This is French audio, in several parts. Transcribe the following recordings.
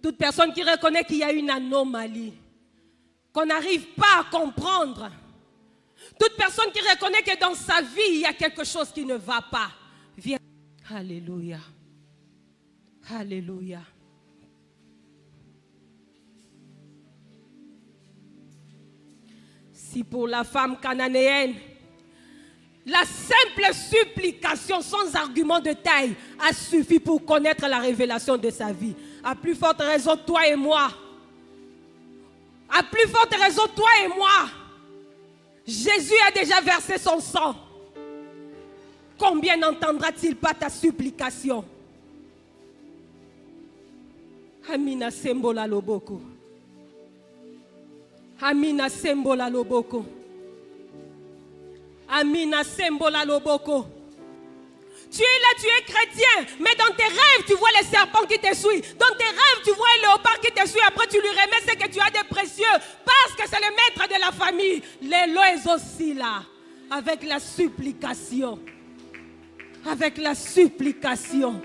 Toute personne qui reconnaît qu'il y a une anomalie, qu'on n'arrive pas à comprendre. Toute personne qui reconnaît que dans sa vie, il y a quelque chose qui ne va pas. Viens. Alléluia. Alléluia. Si pour la femme cananéenne, la simple supplication sans argument de taille a suffi pour connaître la révélation de sa vie, à plus forte raison, toi et moi. À plus forte raison, toi et moi. Jésus a déjà versé son sang. Combien n'entendra-t-il pas ta supplication? Amina sembola loboko. Amina sembola loboko. Amina sembola loboko. Tu es là, tu es chrétien, mais dans tes rêves, tu vois les serpents qui te suivent. Dans tes rêves, tu vois le léopard qui te suit. Après, tu lui remets ce que tu as de précieux. Parce que c'est le maître de la famille. Les lois aussi là. Avec la supplication. Avec la supplication.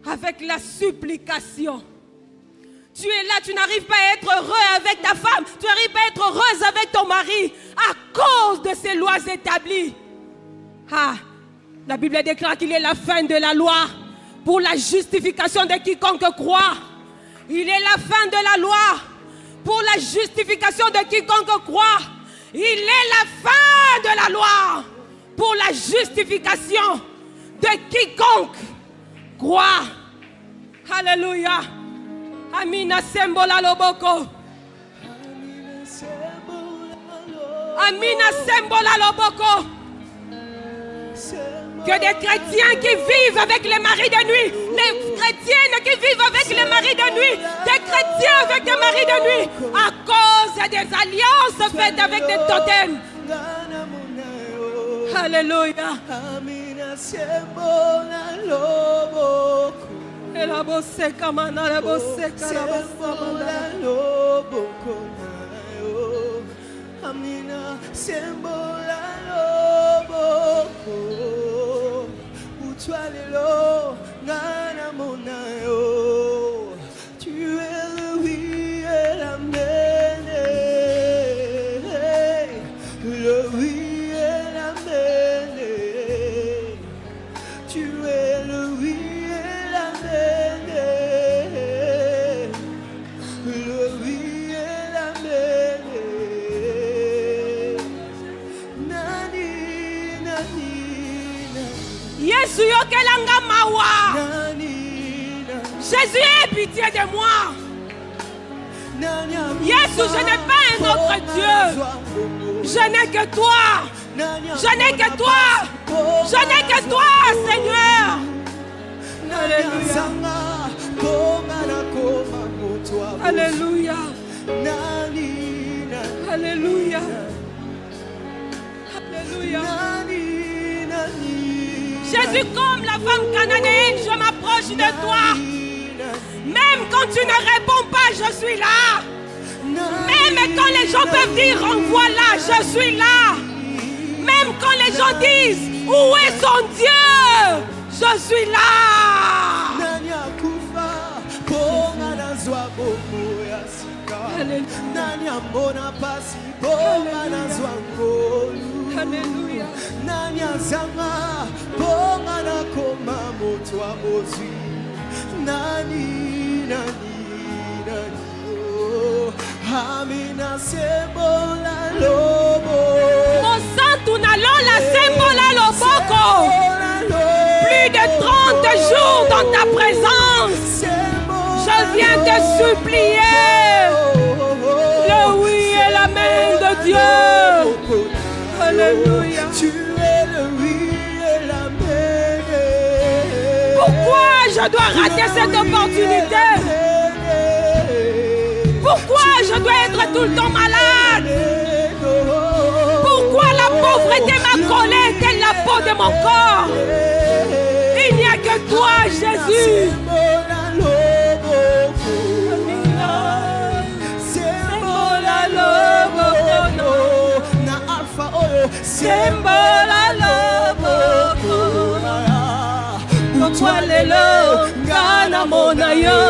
Avec la supplication. Tu es là, tu n'arrives pas à être heureux avec ta femme. Tu n'arrives pas à être heureuse avec ton mari. À cause de ces lois établies. Ah. La Bible déclare qu'il est la fin de la loi pour la justification de quiconque croit. Il est la fin de la loi pour la justification de quiconque croit. Il est la fin de la loi pour la justification de quiconque croit. Alléluia. Amina sembola loboko. Amina sembola loboko. Que des chrétiens qui vivent avec les maris de nuit, les chrétiennes qui vivent avec les maris de nuit, des chrétiens avec des maris de nuit, à cause des alliances faites avec des totems. Alléluia. Et la bosse kamana, la bosse kamana. Amina sembola loboko. Tu es le oui et l'amen. Le oui et l'amen. Tu es le oui et l'amen. Le oui et l'amen. Nani, nani, nani. Yesu yokelanga mawa. Jésus, aie pitié de moi. Yesu, je n'ai pas un autre Dieu. Je n'ai que toi. Je n'ai que toi. Je n'ai que toi, Seigneur. Alléluia. Alléluia. Alléluia. Alléluia. Jésus, comme la femme cananéenne, je m'approche de toi. Même quand tu ne réponds pas, je suis là. Même quand les gens peuvent dire renvoie-la, je suis là. Même quand les gens disent où est son Dieu, je suis là. Alléluia. Amina sembola lobo. Mon sang tunalola sembola loboko. Plus de 30 jours dans ta présence. Je viens te supplier. Le oui et la main de Dieu. Alléluia. Tu es le oui et la main. Pourquoi je dois rater cette opportunité? Pourquoi je dois être tout le temps malade? Pourquoi la pauvreté m'a collé telle la peau de mon corps? Il n'y a que toi, Jésus. Sembola loboko. Pourquoi lelo ngana mona yo?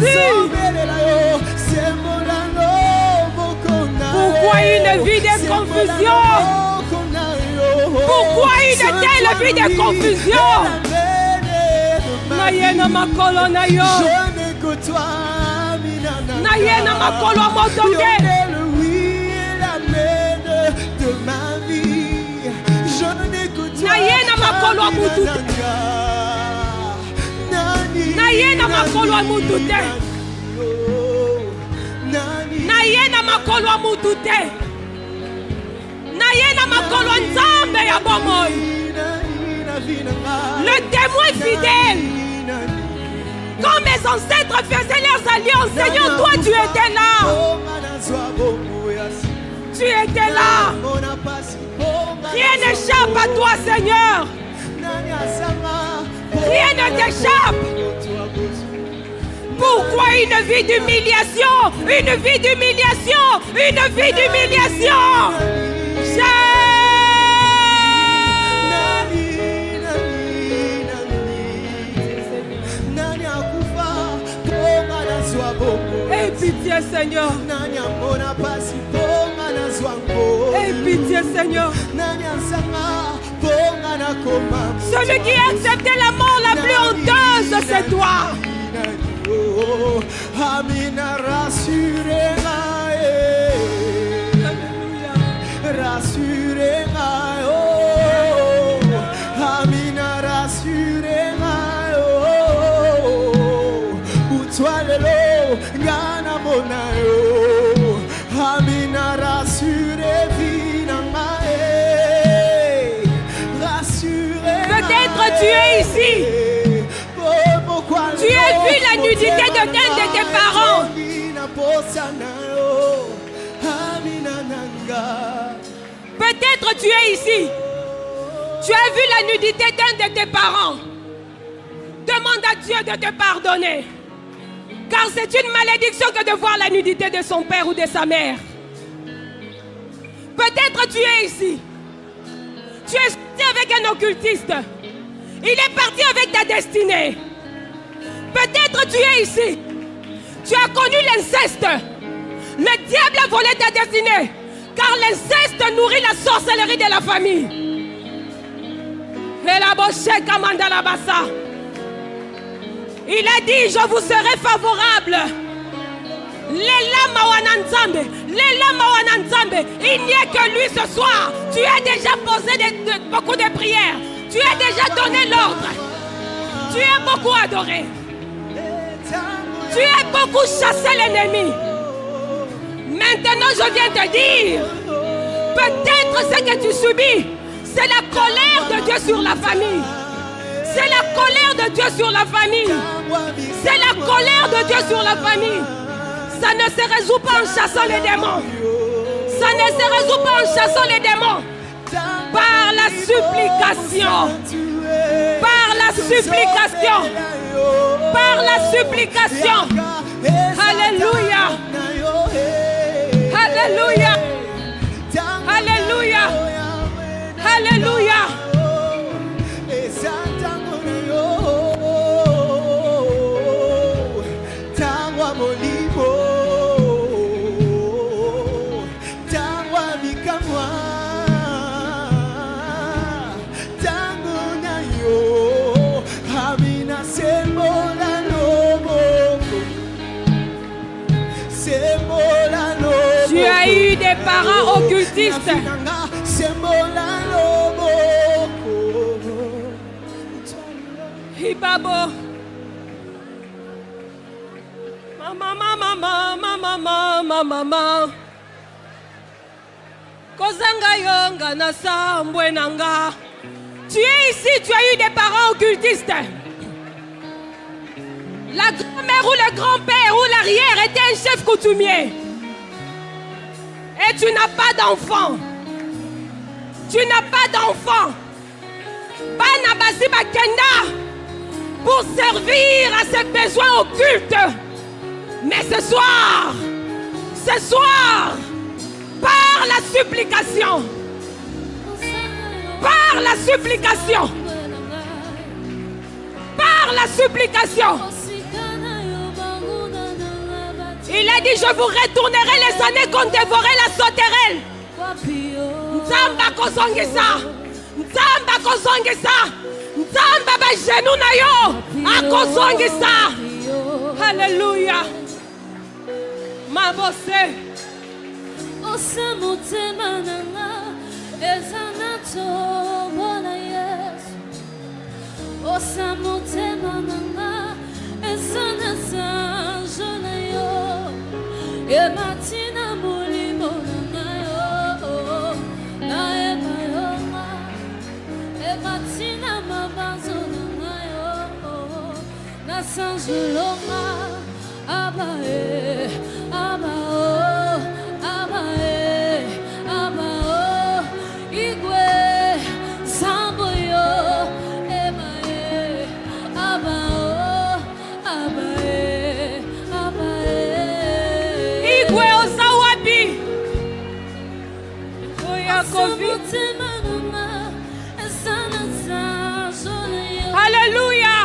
Jésus. Pourquoi une vie de confusion? Pourquoi une telle vie de confusion? Nayena makolo na yo. Je n'ai que toi, Nayena makolo motoke. la mène de ma vie. Je n'ai que toi. Nayena makolo mutute. Nayena makolo mutute. Nayena makolo mutute. Nayena makolo nzambe ya bomoi. Le témoin fidèle. Quand mes ancêtres faisaient leurs alliances, Seigneur, toi tu étais là. Tu étais là. Rien n'échappe à toi, Seigneur. Rien ne t'échappe. Pourquoi une vie d'humiliation? Une vie d'humiliation. Une vie d'humiliation. Aie pitié, Seigneur. Aie pitié, Seigneur. Celui qui a accepté la mort la plus honteuse, c'est toi. Amina, rassurez-moi. Rassurez-moi. Amina, rassurez-moi. Toi le ngana monayo amina rassure vinanga rassure. Peut-être tu es ici. Tu as vu la nudité de l'un de tes parents. Peut-être tu es ici. Tu as vu la nudité d'un de tes parents. Demande à Dieu de te pardonner. Car c'est une malédiction que de voir la nudité de son père ou de sa mère. Peut-être tu es ici. Tu es sorti avec un occultiste. Il est parti avec ta destinée. Peut-être tu es ici. Tu as connu l'inceste. Le diable a volé ta destinée. Car l'inceste nourrit la sorcellerie de la famille. Et la boche kamanda la bassa. Il a dit, je vous serai favorable. Il n'y a que lui ce soir. Tu as déjà posé beaucoup de prières. Tu as déjà donné l'ordre. Tu as beaucoup adoré. Tu as beaucoup chassé l'ennemi. Maintenant, je viens te dire, peut-être ce que tu subis, c'est la colère de Dieu sur la famille. C'est la colère de Dieu sur la famille. C'est la colère de Dieu sur la famille. Ça ne se résout pas en chassant les démons. Ça ne se résout pas en chassant les démons. Par la supplication. Par la supplication. Par la supplication. Alléluia. Alléluia. Alléluia. Alléluia. Tu as eu des parents occultistes. Ibabo. Mama. Kozanga yonga na sambwe nanga. Tu es ici, tu as eu des parents occultistes. La grand-mère ou le grand-père ou l'arrière était un chef coutumier. Et tu n'as pas d'enfant. Tu n'as pas d'enfant. Banabasi Bakenda pour servir à ses besoins occultes. Mais ce soir, par la supplication, par la supplication, par la supplication, a dit, je vous retournerai les années qu'on dévorait la sauterelle. Nzamba kozongisa. Nzamba kozongisa. Nzamba ba genou na yo. Akozongisa. Alléluia. Mabose. Osamutema nanga ezanato bona Yesu. Osamutema nanga ezanasa jona yo. Ematina mulimo nanga yo. Na emayoma. Ematina mabanzo nanga yo. Na sanjuloma abae abao. Alléluia.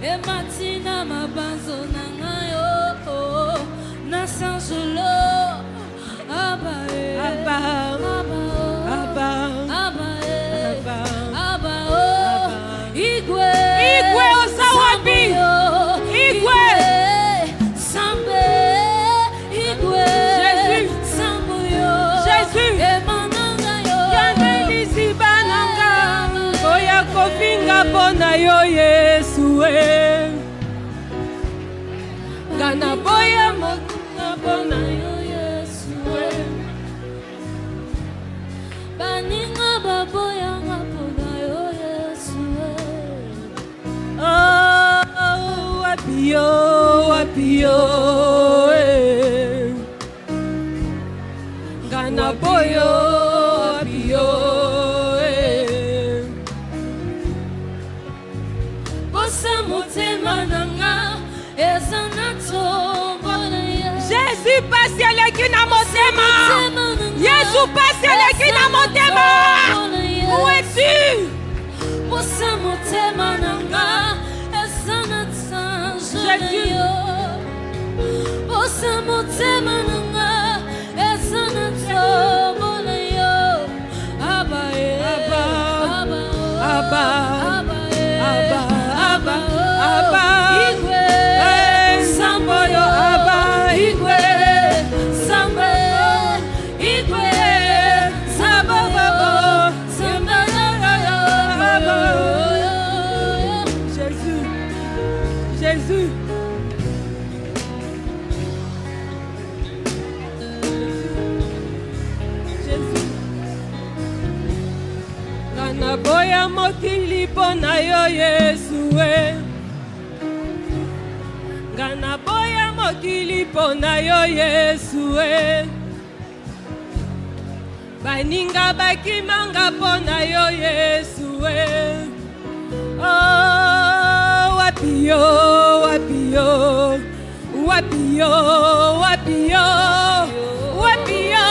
Ematina mabanzo nangayo na sanjolo abae Igwe osawabi. Igwe. Sambe. Igwe. Jésus. Sambuyo. Jésus. Emanangayo. Yandelisi bananga. Oya kofinga pona yo Yesu. Gana boya mokunga pona yo Yesu. Baninga baboya pona yo Yesu. Oh, wapio, wapio, Gana boyo, wapio, Bosa motema nanga ezanato bona Yesu. Jésus passe eleki na motema. Yesu passe eleki na motema. Où es-tu? Bosa motema nanga ezanato Jésus. Bosa motema nanga ezanato bona yo. Abae Abba, Abba, Igwe Samboyo, Abba, Igwe, Sambe Igwe Sababo, Sambaya Jésus, Jésus. Jésus. Kana boya mokili pona yo Yesu. Kana boya mokili pona yo Yesu. Baninga bakimanga pona yo Yesu. Oh, wapio, wapio, wapio, wapio, wapio,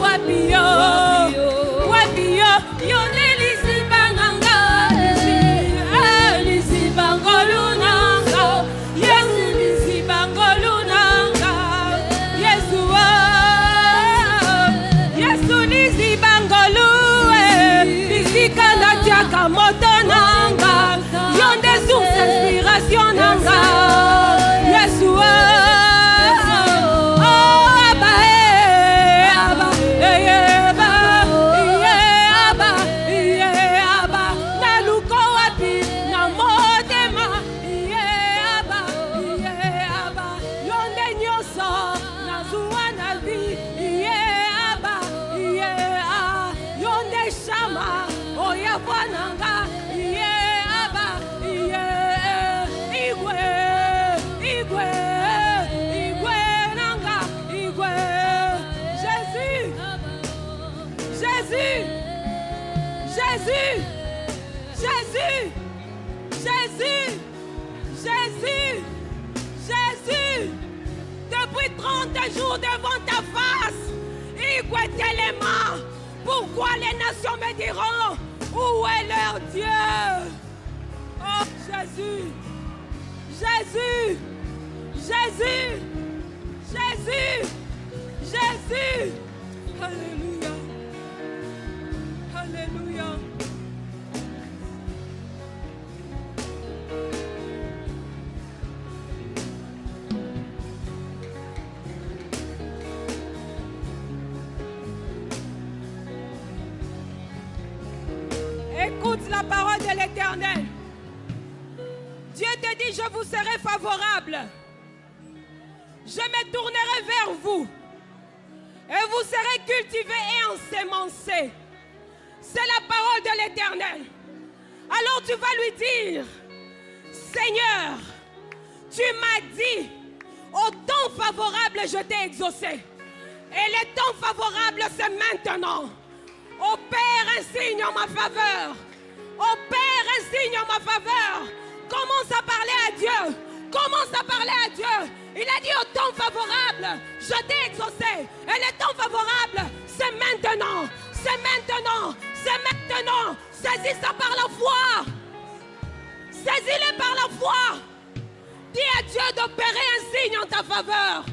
wapio, wapio, yonelisi bananga, lisi bangolunanga, Yesu lisi bangolunanga, Yesu, Yesu lisi bangolu, lisi kanatiaka motonanga, yonde source inspiration nanga, Yesu, Jésus, Jésus, Jésus, Jésus, Jésus, depuis 30 jours devant ta face, Équetelema. Pourquoi les nations me diront, où est leur Dieu? Oh Jésus, Jésus, Jésus, Jésus, Jésus. Alléluia, Alléluia. Écoute la parole de l'Éternel. Dieu te dit, je vous serai favorable. Je me tournerai vers vous. Et vous serez cultivés et ensemencés. C'est la parole de l'Éternel. Alors tu vas lui dire, Seigneur, tu m'as dit, au temps favorable, je t'ai exaucé. Et le temps favorable, c'est maintenant. Opère un signe en ma faveur. Opère un signe en ma faveur. Commence à parler à Dieu. Commence à parler à Dieu. Il a dit au temps favorable, je t'ai exaucé. Et le temps favorable, c'est maintenant. C'est maintenant. C'est maintenant. Saisis ça par la foi. Saisis-le par la foi. Dis à Dieu d'opérer un signe en ta faveur.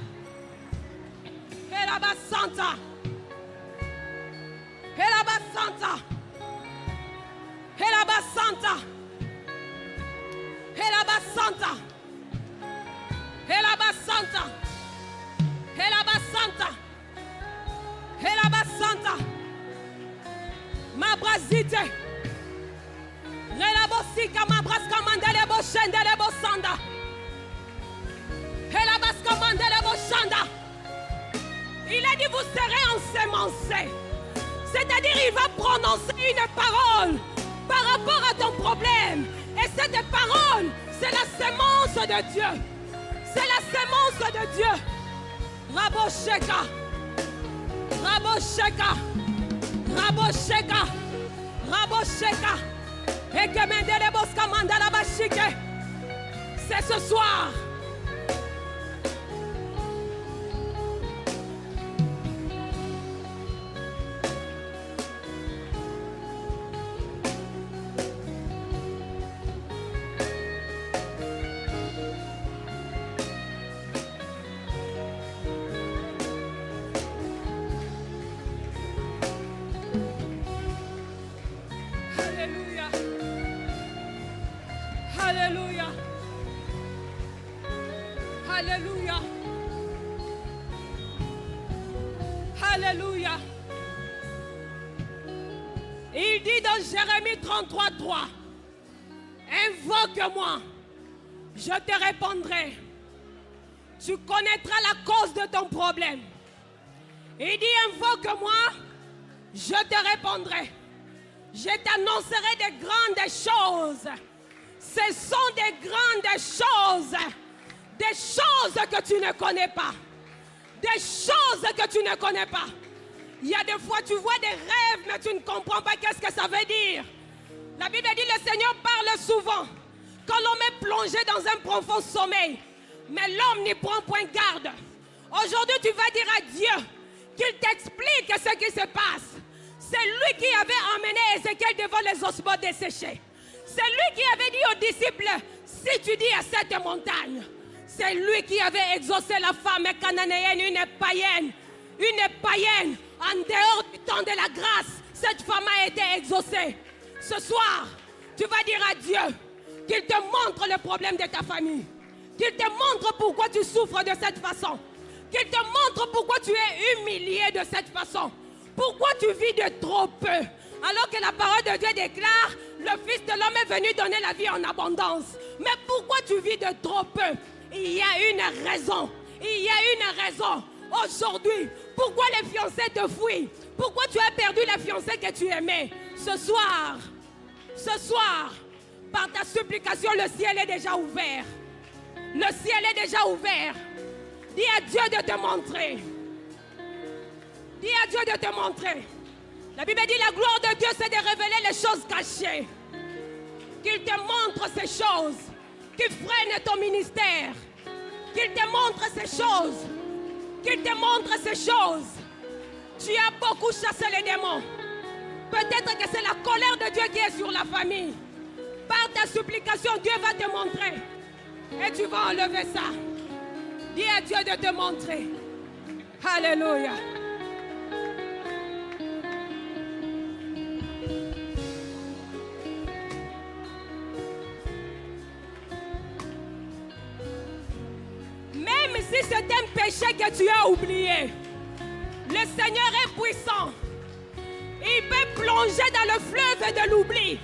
Et là-bas, Santa. Et là-bas, Santa. Et là-bas, Santa. Et là-bas, Santa. Et là-bas, Santa. Et là-bas, Santa. Et là-bas, Santa. Ma brasite. Relabosika, ma braska mandele bo shendele bo sanda. Et là-bas, commandele bo shanda. Il a dit, vous serez ensemencés. C'est-à-dire, il va prononcer une parole par rapport à ton problème. Et cette parole, c'est la sémence de Dieu. C'est la sémence de Dieu. Rabosheka. Rabosheka. Rabosheka. Rabosheka. Et que Mendele Boska Mandala Bashike. C'est ce soir. Alléluia. Alléluia. Alléluia. Il dit dans Jérémie 33:3, invoque-moi, je te répondrai. Tu connaîtras la cause de ton problème. Il dit, invoque-moi, je te répondrai. Je t'annoncerai des grandes choses. Ce sont des grandes choses. Des choses que tu ne connais pas. Des choses que tu ne connais pas. Il y a des fois tu vois des rêves mais tu ne comprends pas qu'est-ce que ça veut dire. La Bible dit le Seigneur parle souvent quand l'homme est plongé dans un profond sommeil. Mais l'homme n'y prend point garde. Aujourd'hui tu vas dire à Dieu qu'il t'explique ce qui se passe. C'est lui qui avait emmené Ézéchiel devant les ossements desséchés. C'est lui qui avait dit aux disciples, si tu dis à cette montagne, c'est lui qui avait exaucé la femme cananéenne, une païenne, en dehors du temps de la grâce. Cette femme a été exaucée. Ce soir, tu vas dire à Dieu qu'il te montre le problème de ta famille, qu'il te montre pourquoi tu souffres de cette façon, qu'il te montre pourquoi tu es humilié de cette façon, pourquoi tu vis de trop peu. Alors que la parole de Dieu déclare, le Fils de l'homme est venu donner la vie en abondance. Mais pourquoi tu vis de trop peu? Il y a une raison. Il y a une raison. Aujourd'hui, pourquoi les fiancés te fuient? Pourquoi tu as perdu la fiancée que tu aimais? Ce soir, par ta supplication, le ciel est déjà ouvert. Le ciel est déjà ouvert. Dis à Dieu de te montrer. Dis à Dieu de te montrer. La Bible dit la gloire de Dieu c'est de révéler les choses cachées. Qu'il te montre ces choses qui freinent ton ministère. Qu'il te montre ces choses. Qu'il te montre ces choses. Tu as beaucoup chassé les démons. Peut-être que c'est la colère de Dieu qui est sur la famille. Par ta supplication, Dieu va te montrer. Et tu vas enlever ça. Dis à Dieu de te montrer. Alléluia. Même si c'est un péché que tu as oublié, le Seigneur est puissant. Il peut plonger dans le fleuve de l'oubli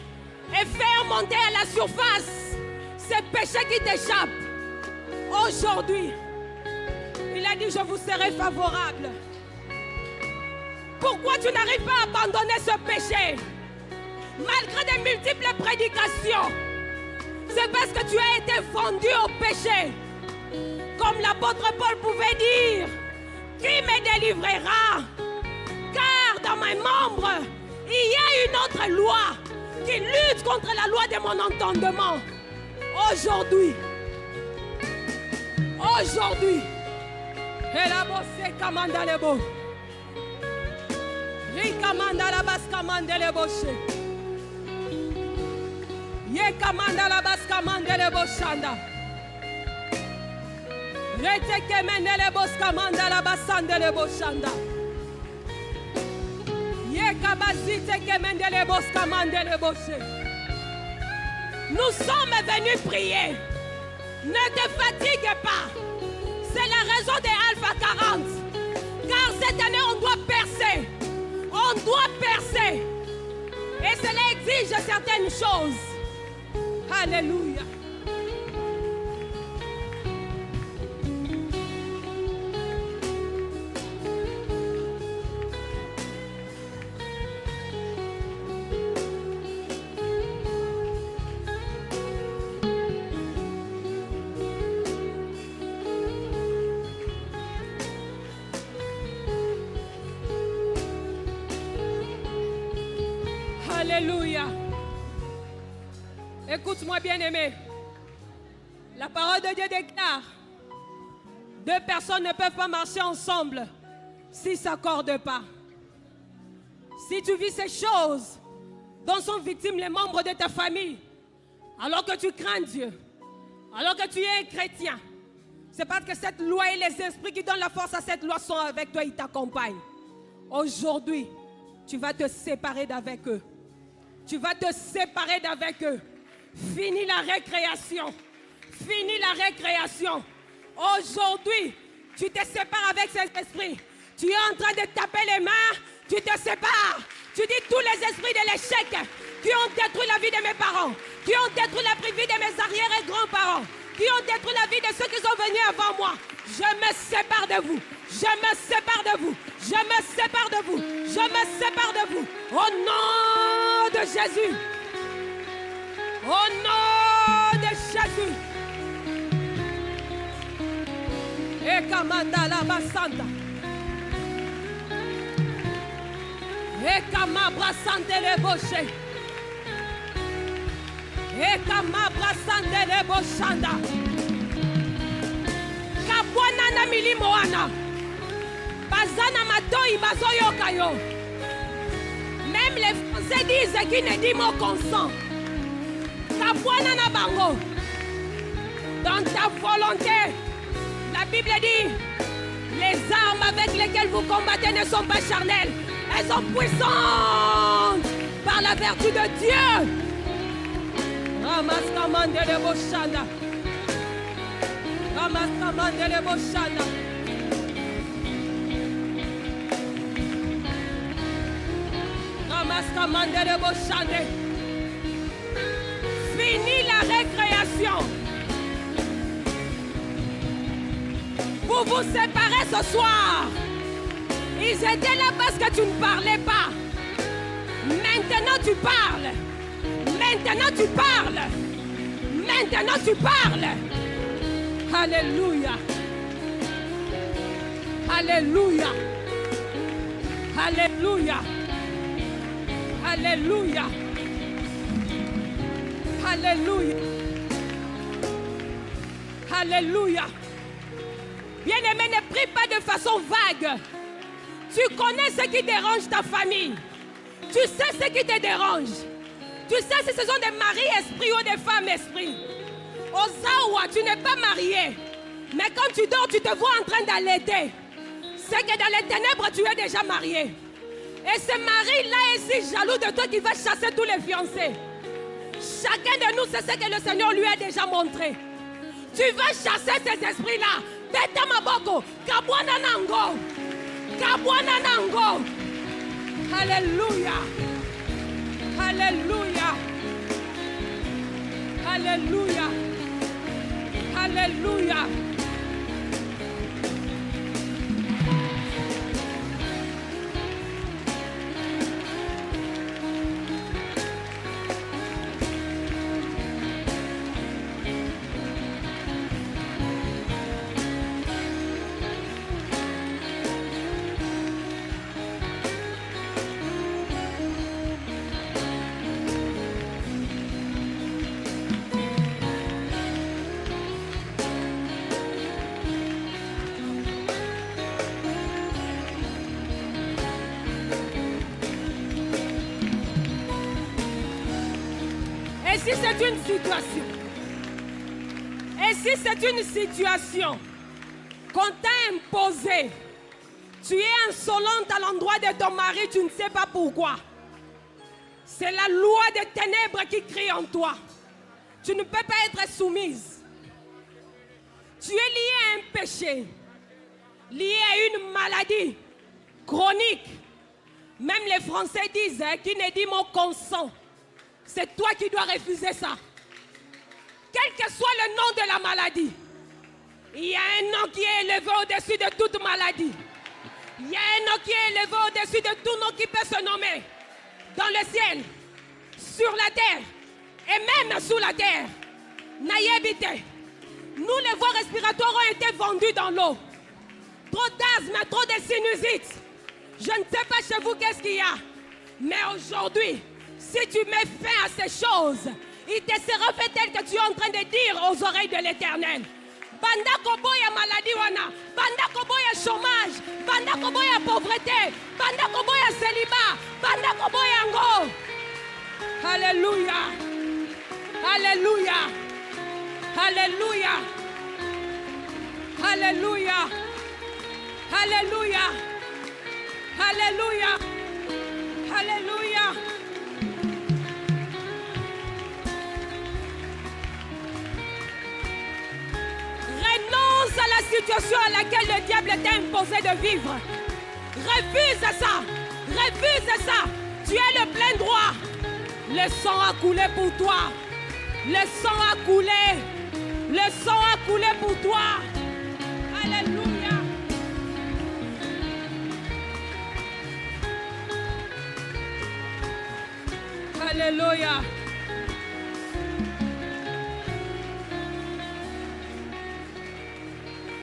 et faire monter à la surface ces péchés qui t'échappent. Aujourd'hui, il a dit, je vous serai favorable. Pourquoi tu n'arrives pas à abandonner ce péché? Malgré de multiples prédications, c'est parce que tu as été vendu au péché. Comme l'apôtre Paul pouvait dire, qui me délivrera? Car dans mes membres, il y a une autre loi qui lutte contre la loi de mon entendement. Aujourd'hui, et la bosse commanda le beau. Rikamanda la basse commande le boche. Ye commanda la basse commande le bochanda. Rete que mende le bosse commanda la basse le bochanda. Ye kabazite que mende le bosse commande le boche. Nous sommes venus prier. Ne te fatigue pas. C'est la raison des Alpha 40. Car cette année, on doit percer. On doit percer. Et cela exige certaines choses. Alléluia. Alléluia. Écoute-moi, bien-aimé. La parole de Dieu déclare, deux personnes ne peuvent pas marcher ensemble s'ils ne s'accordent pas. Si tu vis ces choses dont sont victimes les membres de ta famille, alors que tu crains Dieu, alors que tu es un chrétien, c'est parce que cette loi et les esprits qui donnent la force à cette loi sont avec toi, ils t'accompagnent. Aujourd'hui, tu vas te séparer d'avec eux. Tu vas te séparer d'avec eux. Finis la récréation. Finis la récréation. Aujourd'hui, tu te sépares avec cet esprit. Tu es en train de taper les mains. Tu te sépares. Tu dis tous les esprits de l'échec qui ont détruit la vie de mes parents, qui ont détruit la vie de mes arrière et grands-parents, qui ont détruit la vie de ceux qui sont venus avant moi. Je me sépare de vous. Je me sépare de vous. Je me sépare de vous. Je me sépare de vous. Au nom de Jésus. Au nom de Jésus. Et Kamanda la Basanda. Et Kamabra Sante le Boche. Et Kamabra Sante le Bochanda. Kabwana na milimoana. Bazana matoi bazoyo kayo. Même les Français disent qu'ils ne disent mot consent. Kabwana na bango. Dans ta volonté, la Bible dit, les armes avec lesquelles vous combattez ne sont pas charnelles. Elles sont puissantes par la vertu de Dieu. Ramas kamande le boshanda. Ramas kamande le boshanda. Ramas kamande le boshanda. Fini la récréation. Vous vous séparez ce soir. Ils étaient là parce que tu ne parlais pas. Maintenant tu parles. Maintenant tu parles. Maintenant tu parles. Alléluia. Alléluia. Alléluia. Alléluia. Alléluia. Alléluia. Bien-aimé, ne prie pas de façon vague. Tu connais ce qui dérange ta famille. Tu sais ce qui te dérange. Tu sais si ce sont des maris esprits ou des femmes esprits. Ozawa, tu n'es pas marié. Mais quand tu dors, tu te vois en train d'allaiter. C'est que dans les ténèbres, tu es déjà marié. Et ce mari-là est si jaloux de toi qu'il va chasser tous les fiancés. Chacun de nous, c'est ce que le Seigneur lui a déjà montré. Tu vas chasser ces esprits-là. Beta maboko, kabwana nango. Kabwana nango. Alléluia. Alléluia. Alléluia. Alléluia. Et si c'est une situation, qu'on t'a imposée, tu es insolente à l'endroit de ton mari, tu ne sais pas pourquoi. C'est la loi des ténèbres qui crie en toi. Tu ne peux pas être soumise. Tu es lié à un péché, lié à une maladie chronique. Même les Français disent, qui ne dit mot consent. C'est toi qui dois refuser ça. Quel que soit le nom de la maladie, il y a un nom qui est élevé au-dessus de toute maladie. Il y a un nom qui est élevé au-dessus de tout nom qui peut se nommer. Dans le ciel, sur la terre et même sous la terre. Naïebité. Nous, les voies respiratoires ont été vendues dans l'eau. Trop d'asthme, trop de sinusite. Je ne sais pas chez vous qu'est-ce qu'il y a. Mais aujourd'hui, si tu mets fin à ces choses, il te sera fait tel que tu es en train de dire aux oreilles de l'Éternel. Banda koboya maladie wana, banda koboya chômage, banda koboya pauvreté, banda koboya célibat, banda koboya ngo. Alléluia. Alléluia. Alléluia. Alléluia. Alléluia. Alléluia. Alléluia. Renonce à la situation à laquelle le diable t'a imposé de vivre. Refuse ça. Refuse ça. Tu as le plein droit. Le sang a coulé pour toi. Le sang a coulé. Le sang a coulé pour toi. Alléluia. Alléluia.